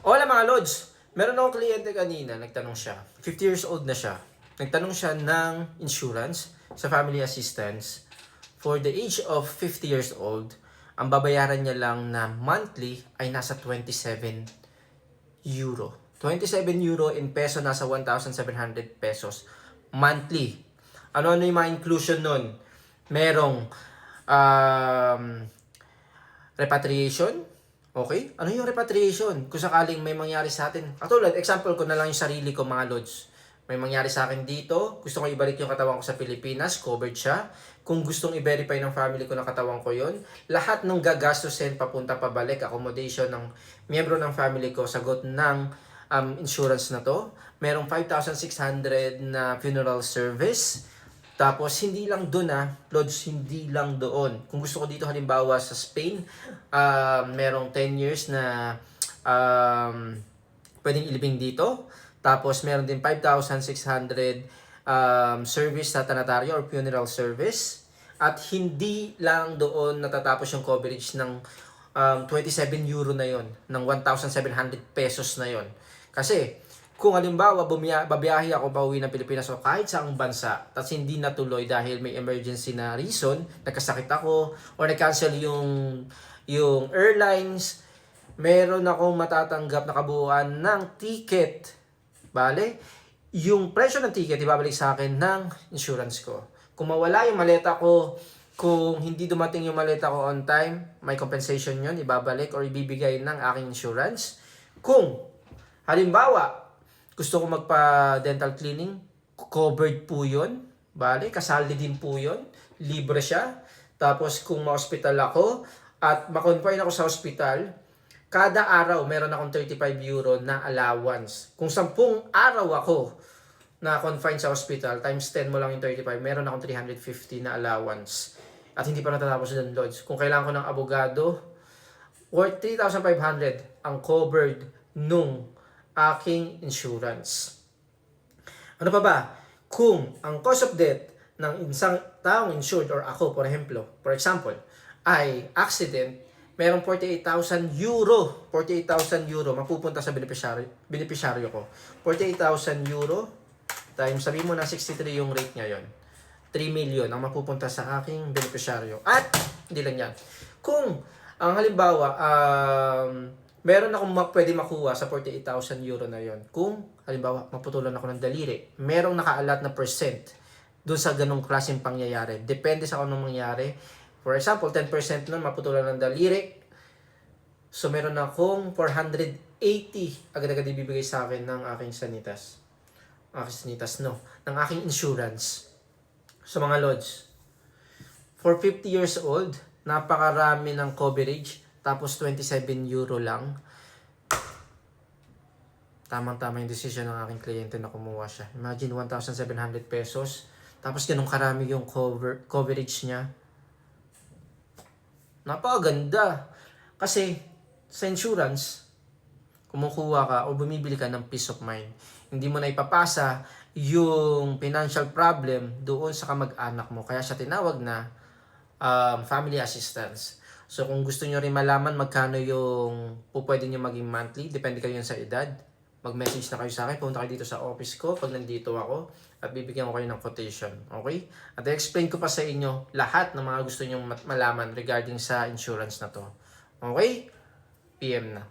Hola mga Lods! Meron akong kliyente kanina, nagtanong siya. 50 years old na siya. Nagtanong siya ng insurance sa family assistance. For the age of 50 years old, ang babayaran niya lang na monthly ay nasa 27 euro. 27 euro in peso, nasa 1,700 pesos monthly. Ano-ano yung mga inclusion nun? Merong repatriation. Okay? Ano yung repatriation? Kung sakaling may mangyari sa atin. Katulad, example ko na lang yung sarili ko mga Lods. May mangyari sa akin dito, gusto ko ibalik yung katawan ko sa Pilipinas, covered siya. Kung gustong i-verify ng family ko na katawan ko yon, lahat ng gagastusin papunta pabalik, accommodation ng miyembro ng family ko, sagot ng insurance na to. Merong 5,600 na funeral service. Tapos, hindi lang doon Lods, hindi lang doon. Kung gusto ko dito halimbawa sa Spain, merong 10 years na pwedeng ilibing dito. Tapos, meron din 5,600 service sa tanatorio or funeral service. At hindi lang doon natatapos yung coverage ng 27 euro na yon, ng 1,700 pesos na yon. Kasi, kung halimbawa babiyahe ako pauwi ng Pilipinas o kahit saang bansa, tapos hindi natuloy dahil may emergency na reason, nagkasakit ako or na-cancel yung airlines, meron akong matatanggap na kabuuan ng ticket. Bale, yung presyo ng ticket ibabalik sa akin ng insurance ko. Kung mawala yung maleta ko, kung hindi dumating yung maleta ko on time, may compensation yun, ibabalik or ibibigay ng aking insurance. Kung halimbawa gusto ko magpa-dental cleaning, covered po yun. Bale, kasali din po yun. Libre siya. Tapos kung ma-hospital ako at ma-confine ako sa hospital, kada araw meron akong 35 euro na allowance. Kung 10 araw ako na confine sa hospital, times 10 mo lang yung 35, meron akong 350 na allowance. At hindi pa natatapos doon, Lods. Kung kailangan ko ng abogado, worth 3,500 ang covered nung aking insurance. Ano pa ba? Kung ang cause of death ng isang taong insured or ako, for example, ay accident, merong 48,000 euro. 48,000 euro mapupunta sa beneficiaryo ko. 48,000 euro times, sabi mo na 63 yung rate ngayon. 3 million ang mapupunta sa aking beneficiaryo. At hindi lang yan. Kung ang halimbawa, meron akong pwede makuha sa 48,000 euro na yon. Kung, halimbawa, maputulan ako ng daliri, merong nakaalat na percent doon sa ganong klaseng pangyayari. Depende sa anong mangyari. For example, 10% nun maputulan ng daliri. So, meron akong 480 agad-agad ibibigay sa akin ng aking sanitas. Ng aking insurance. So, mga Lods, for 50 years old, napakarami ng coverage. Tapos 27 euro lang. Tamang-tama yung decision ng aking kliyente na kumuha siya. Imagine 1,700 pesos. Tapos ganun karami yung coverage niya. Napakaganda. Kasi sa insurance, kumukuha ka o bumibili ka ng peace of mind. Hindi mo na ipapasa yung financial problem doon sa kamag-anak mo. Kaya siya tinawag na family assistance. So kung gusto nyo rin malaman magkano yung pwede nyo maging monthly, depende kayo sa edad, mag-message na kayo sa akin, punta kayo dito sa office ko pag nandito ako at bibigyan ko kayo ng quotation. Okay? At i-explain ko pa sa inyo lahat ng mga gusto nyo malaman regarding sa insurance na to. Okay? PM na.